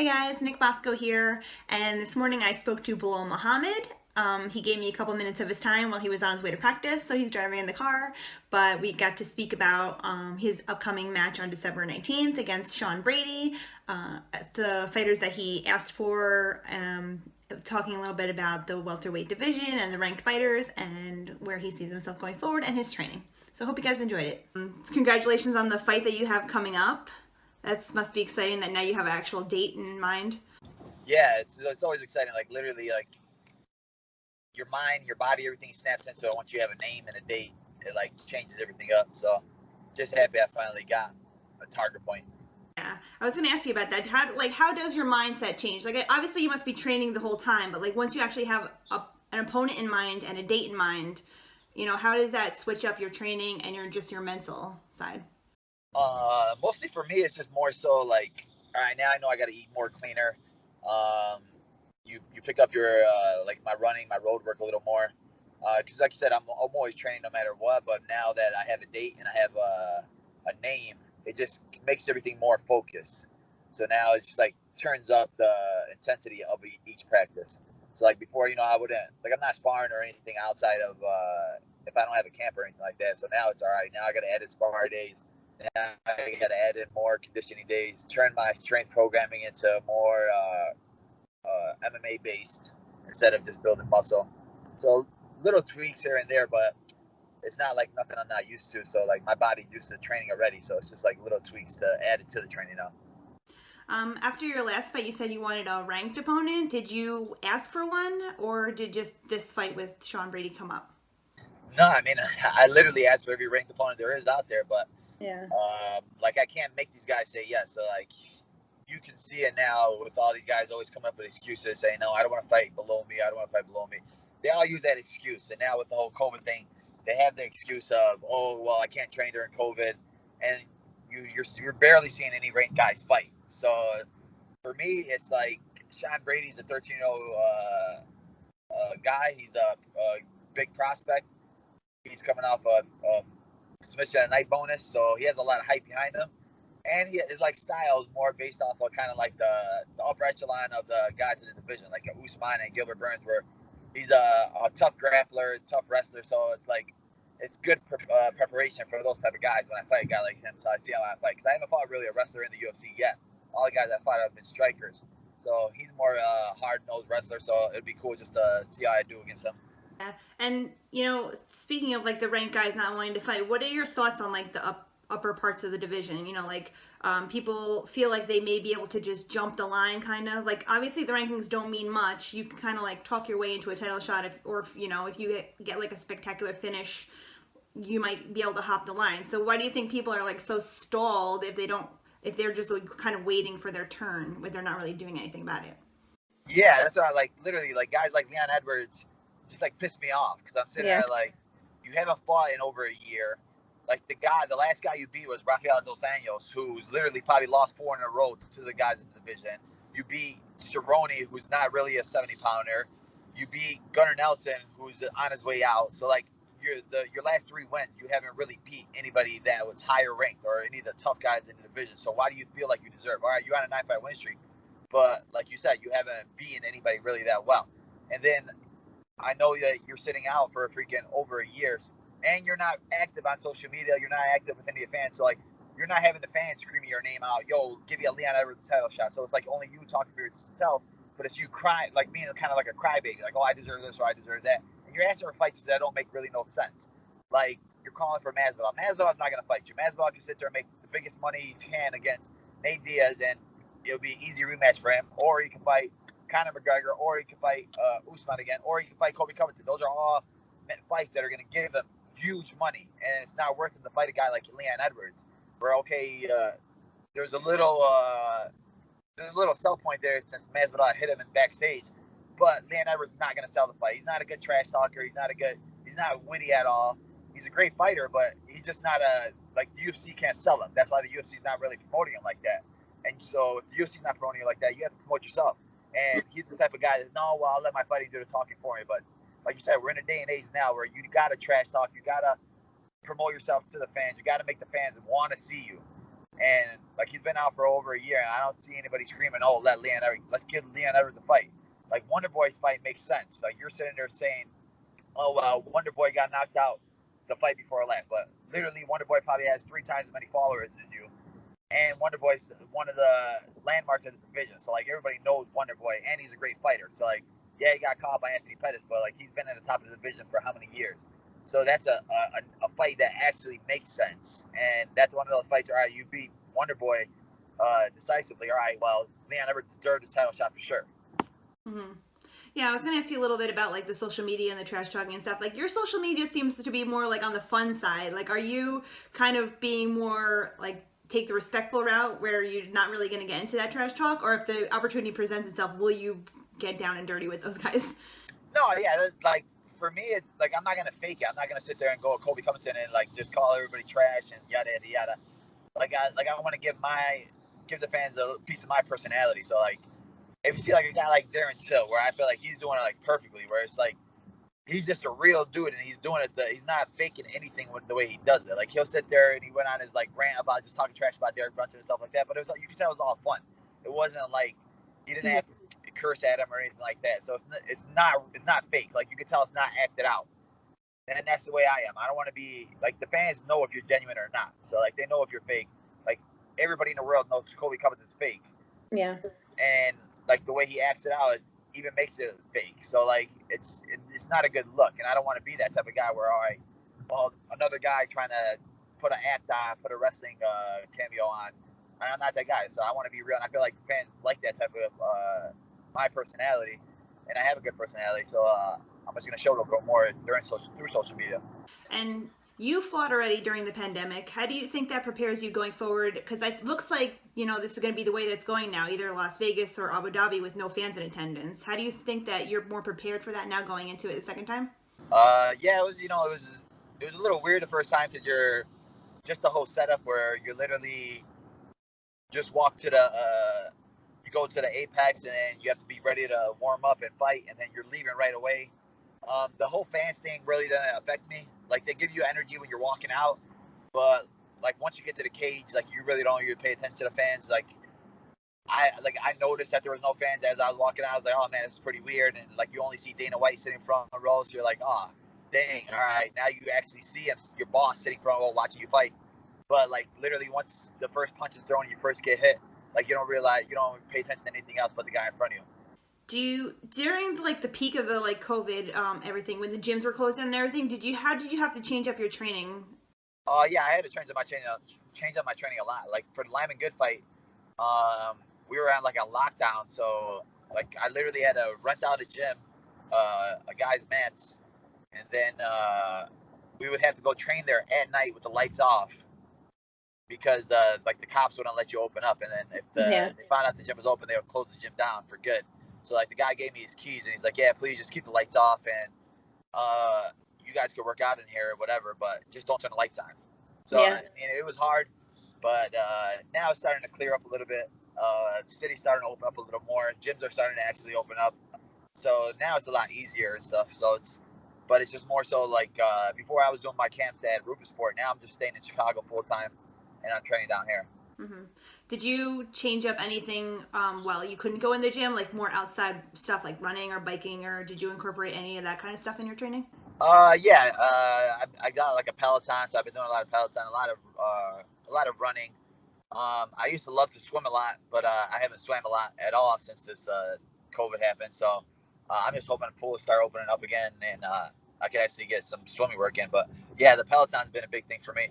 guys, Nick Bosco here, and this morning I spoke to Belal Muhammad. He gave me a couple minutes of his time while he was on his way to practice, so he's driving in the car. But we got to speak about his upcoming match on December 19th against Sean Brady, the fighters that he asked for, talking a little bit about the welterweight division and the ranked fighters and where he sees himself going forward and his training. So I hope you guys enjoyed it. Congratulations on the fight that you have coming up. That must be exciting that now you have an actual date in mind. Yeah, it's always exciting. Like literally, like your mind, your body, everything snaps into it once you have a name and a date. It like changes everything up. So just happy I finally got a target point. Yeah, I was gonna ask you about that. How does your mindset change? Like obviously you must be training the whole time, but like once you actually have an opponent in mind and a date in mind, how does that switch up your training and your mental side? Mostly for me, it's just more so like, all right, now I know I got to eat more cleaner. Um, you pick up your like my running, my road work a little more. Because like you said, I'm always training no matter what. But now that I have a date and I have a name, it just makes everything more focused. So now it just like turns up the intensity of each practice. So like before, I wouldn't like I'm not sparring or anything outside of if I don't have a camp or anything like that. So now it's all right. Now I got to edit spar days. Now I got to add in more conditioning days. Turn my strength programming into more MMA based instead of just building muscle. So little tweaks here and there, but it's not like nothing I'm not used to. So like my body's used to training already, so it's just like little tweaks to add it to the training now. After your last fight, you said you wanted a ranked opponent. Did you ask for one, or did just this fight with Sean Brady come up? No, I mean I literally asked for every ranked opponent there is out there, but Yeah. like I can't make these guys say yes. So like you can see it now with all these guys always coming up with excuses saying, no, I don't want to fight below me. I don't want to fight below me. They all use that excuse. And now with the whole COVID thing, they have the excuse of, oh, well, I can't train during COVID. And you're barely seeing any ranked guys fight. So for me, it's like Sean Brady's a 13-year-old guy. He's a big prospect. He's coming off a submission and night bonus. So he has a lot of hype behind him and his like style is more based off of kind of like the upper echelon of the guys in the division, like Usman and Gilbert Burns, where he's a tough grappler, tough wrestler. So it's like it's good preparation for those type of guys when I fight a guy like him. So I see how I fight because I haven't fought really a wrestler in the UFC yet. All the guys I fought have been strikers. So he's more hard nosed wrestler. So it'd be cool just to see how I do against him. Yeah. And speaking of like the ranked guys not wanting to fight, what are your thoughts on like the upper parts of the division? People feel like they may be able to just jump the line, kind of like obviously the rankings don't mean much. You can kind of like talk your way into a title shot, if you get like a spectacular finish, you might be able to hop the line. So why do you think people are like so stalled if they're just like kind of waiting for their turn, when they're not really doing anything about it? Yeah, that's what I like. Literally, like guys like Leon Edwards just like piss me off because I'm sitting Yeah. there like, you haven't fought in over a year. Like the last guy you beat was Rafael Dos Anjos, who's literally probably lost 4 in a row to the guys in the division. You beat Cerrone, who's not really a 70-pounder. You beat Gunnar Nelson, who's on his way out. So like your last 3 wins, you haven't really beat anybody that was higher ranked or any of the tough guys in the division. So why do you feel like you deserve? All right, you're on a 9-fight win streak, but like you said, you haven't beaten anybody really that well. And then I know that you're sitting out for a freaking over a year, and you're not active on social media. You're not active with any of the fans. So like, you're not having the fans screaming your name out. Yo, give you a Leon Edwards title shot. So it's like only you talking for yourself, but it's you crying, like being kind of like a crybaby. Like, oh, I deserve this or I deserve that. And you're answering fights that don't make really no sense. Like you're calling for Masvidal. Masvidal's not gonna fight you. Masvidal can sit there and make the biggest money he can against Nate Diaz, and it'll be an easy rematch for him. Or he can fight Conor McGregor, or he can fight Usman again, or he can fight Kobe Covington. Those are all fights that are going to give him huge money, and it's not worth it to fight a guy like Leon Edwards. Where there's a little sell point there since Masvidal hit him in backstage, but Leon Edwards is not going to sell the fight. He's not a good trash talker. He's not witty at all. He's a great fighter, but he's just not like the UFC can't sell him. That's why the UFC is not really promoting him like that. And so if the UFC is not promoting you like that, you have to promote yourself. And he's the type of guy that, no, well, I'll let my fighting do the talking for me. But like you said, we're in a day and age now where you got to trash talk. You got to promote yourself to the fans. You got to make the fans want to see you. And like he's been out for over a year, and I don't see anybody screaming, "Oh, let's give Leon Edwards a fight." Like Wonder Boy's fight makes sense. Like you're sitting there saying, "Oh, Wonder Boy got knocked out the fight before last," but literally Wonder Boy probably has 3 times as many followers as you, and Wonder Boy's one of the landmarks of the division. So like everybody knows Wonder Boy, and he's a great fighter. So like, yeah, he got caught by Anthony Pettis, but like he's been in the top of the division for how many years? So that's a fight that actually makes sense, and that's one of those fights. All right, you beat Wonder Boy decisively. All right, well, Leon never deserved a title shot for sure. Mm-hmm. Yeah, I was gonna ask you a little bit about like the social media and the trash talking and stuff. Like your social media seems to be more like on the fun side. Like, are you kind of being more like take the respectful route where you're not really gonna get into that trash talk, or if the opportunity presents itself, will you get down and dirty with those guys? No, yeah, like for me, it's like I'm not gonna fake it. I'm not gonna sit there and go Kobe Covington and like just call everybody trash and yada yada yada. I want to give the fans a piece of my personality. So like if you see like a guy like Darren Till, where I feel like he's doing it like perfectly, where it's like he's just a real dude and he's doing it. He's not faking anything with the way he does it. Like he'll sit there and he went on his like rant about just talking trash about Derek Brunson and stuff like that. But it was like you could tell it was all fun. It wasn't like he didn't have to curse at him or anything like that. So it's not fake. Like you could tell it's not acted out. And that's the way I am. I don't want to be like the fans know if you're genuine or not. So like they know if you're fake. Like everybody in the world knows Kobe Covington's fake. Yeah. And like the way he acts it out, it even makes it fake. So like it's not a good look. And I don't want to be that type of guy where well, another guy trying to put an act on, put a wrestling cameo on. I'm not that guy. So I want to be real. And I feel like fans like that type of my personality, and I have a good personality. So I'm just gonna show it a little more through social media. And you fought already during the pandemic. How do you think that prepares you going forward? Because it looks like, this is going to be the way that's going now, either Las Vegas or Abu Dhabi with no fans in attendance. How do you think that you're more prepared for that now going into it the second time? Yeah, it was a little weird the first time because you're just the whole setup where you're literally just walk to you go to the apex and you have to be ready to warm up and fight, and then you're leaving right away. The whole fans thing really doesn't affect me. Like they give you energy when you're walking out, but like once you get to the cage, like you really don't even pay attention to the fans. I noticed that there was no fans as I was walking out. I was like, oh man, this is pretty weird. And like you only see Dana White sitting front row, so you're like, oh dang, all right, now you actually see him, your boss sitting front row watching you fight. But like literally once the first punch is thrown and you first get hit, like you don't pay attention to anything else but the guy in front of you. Do you during like the peak of the like COVID everything when the gyms were closed down and everything? How did you have to change up your training? Yeah, I had to change up my training a lot. Like for the Lyman Good fight, we were on like a lockdown, so like I literally had to rent out a gym, a guy's mats, and then we would have to go train there at night with the lights off because like the cops wouldn't let you open up, and then if they found out the gym was open, they would close the gym down for good. So like the guy gave me his keys and he's like, yeah, please just keep the lights off and you guys can work out in here or whatever, but just don't turn the lights on. So I mean, it was hard, but now it's starting to clear up a little bit. The city's starting to open up a little more. Gyms are starting to actually open up, so now it's a lot easier and stuff. But it's just more so like before I was doing my camps at Rufus Sport. Now I'm just staying in Chicago full time, and I'm training down here. Mm-hmm. Did you change up anything while you couldn't go in the gym, like more outside stuff like running or biking, or did you incorporate any of that kind of stuff in your training? Yeah, I got like a Peloton, so I've been doing a lot of Peloton, a lot of running. I used to love to swim a lot, but I haven't swam a lot at all since this COVID happened. So I'm just hoping the pool will start opening up again and I can actually get some swimming work in. But yeah, the Peloton's been a big thing for me.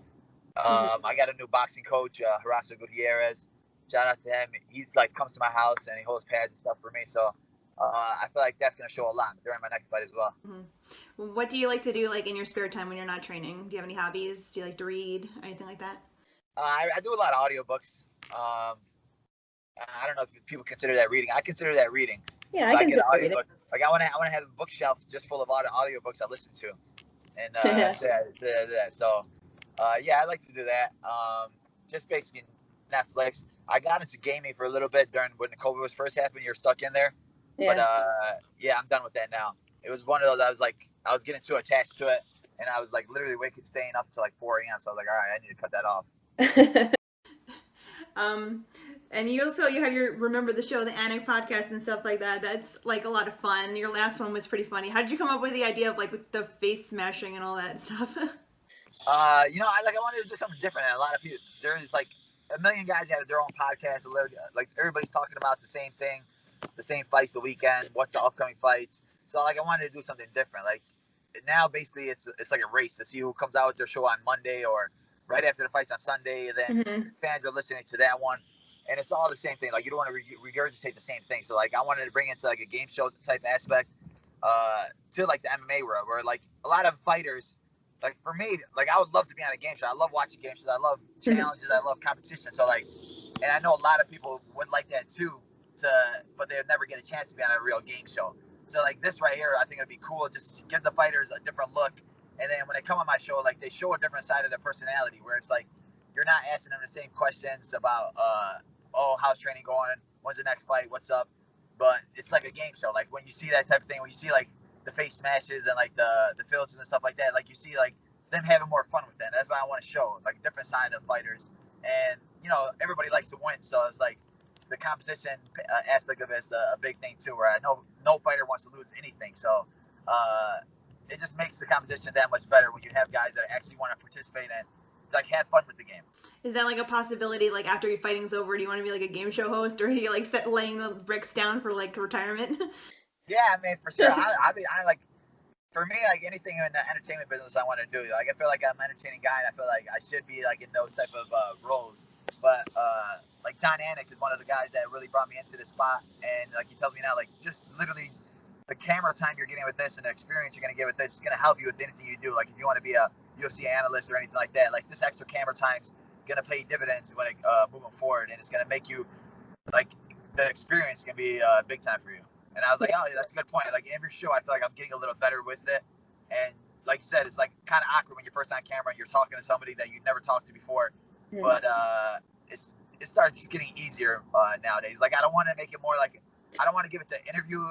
I got a new boxing coach, Horacio Gutierrez. Shout out to him. He's like comes to my house and he holds pads and stuff for me. So I feel like that's gonna show a lot during my next fight as well. Mm-hmm. What do you like to do like in your spare time when you're not training? Do you have any hobbies? Do you like to read? Anything like that? I do a lot of audiobooks. I don't know if people consider that reading. I consider that reading. Yeah, So I I get consider an reading. audiobook. Like I want to have a bookshelf just full of audiobooks I listen to, and so yeah, I like to do that. Just basically Netflix. I got into gaming for a little bit during when the COVID was first happening. You're stuck in there, but yeah, I'm done with that now. It was one of those. I was getting too attached to it, and I was like literally staying up until like 4 a.m. So I was like, all right, I need to cut that off. And you have your Remember the Show, the Anik podcast and stuff like that. That's like a lot of fun. Your last one was pretty funny. How did you come up with the idea of like with the face smashing and all that stuff? I wanted to do something different. And a lot of people, there's like a million guys that have their own podcast. Like everybody's talking about the same thing, the same fights the weekend, what the upcoming fights. So like I wanted to do something different. Like now, basically, it's like a race to see who comes out with their show on Monday or right after the fights on Sunday. And then Mm-hmm. fans are listening to that one, and it's all the same thing. Like you don't want to regurgitate the same thing. So like I wanted to bring it to like a game show type aspect to like the MMA world, where like a lot of fighters. Like for me, like I would love to be on a game show. I love watching game shows. I love challenges. I love competition. So like, and I know a lot of people would like that too. But they'd never get a chance to be on a real game show. So like this right here, I think it'd be cool. Just give the fighters a different look, and then when they come on my show, like they show a different side of their personality. Where it's like you're not asking them the same questions about, how's training going? When's the next fight? What's up? But it's like a game show. Like when you see that type of thing, when you see like the face smashes and like the filters and stuff like that, like you see like them having more fun with it. That's why I want to show like different side of fighters, and everybody likes to win, so it's like the competition aspect of it is a big thing too. Where I know no fighter wants to lose anything, so it just makes the competition that much better when you have guys that actually want to participate and like have fun with the game. Is that like a possibility? Like after your fighting's over, do you want to be like a game show host, or are you like laying the bricks down for like retirement? Yeah, I mean for sure. I like. For me, like anything in the entertainment business, I want to do. Like I feel like I'm an entertaining guy, and I feel like I should be like in those type of roles. But like John Anik is one of the guys that really brought me into this spot, and like he tells me now, like just literally the camera time you're getting with this and the experience you're gonna get with this is gonna help you with anything you do. Like if you want to be a UFC analyst or anything like that, like this extra camera time's gonna pay dividends when moving forward, and it's gonna make you like the experience can be big time for you. And I was like, oh, yeah, that's a good point. Like every show, I feel like I'm getting a little better with it. And like you said, it's like kind of awkward when you're first on camera and you're talking to somebody that you've never talked to before. Mm-hmm. But it starts getting easier nowadays. Like I don't want to make it more like I don't want to give it the interview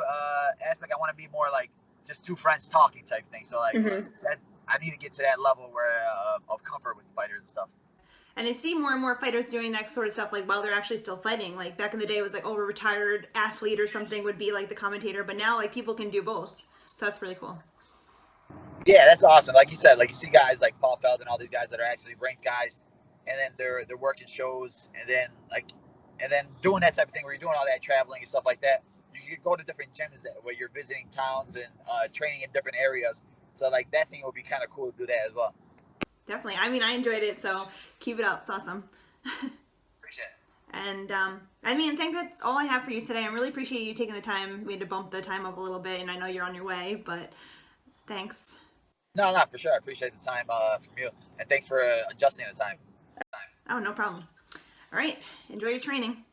aspect. I want to be more like just two friends talking type thing. So like that, I need to get to that level where of comfort with fighters and stuff. And I see more and more fighters doing that sort of stuff, like while they're actually still fighting. Like back in the day, it was like, a retired athlete or something would be like the commentator, but now like people can do both. So that's really cool. Yeah, that's awesome. Like you said, like you see guys like Paul Feld and all these guys that are actually ranked guys, and then they're working shows, and then doing that type of thing where you're doing all that traveling and stuff like that. You can go to different gyms where you're visiting towns and training in different areas. So like that thing would be kind of cool to do that as well. Definitely. I mean, I enjoyed it, so keep it up. It's awesome. Appreciate it. And I think that's all I have for you today. I really appreciate you taking the time. We had to bump the time up a little bit, and I know you're on your way, but thanks. No, for sure. I appreciate the time from you, and thanks for adjusting the time. Oh, no problem. All right. Enjoy your training.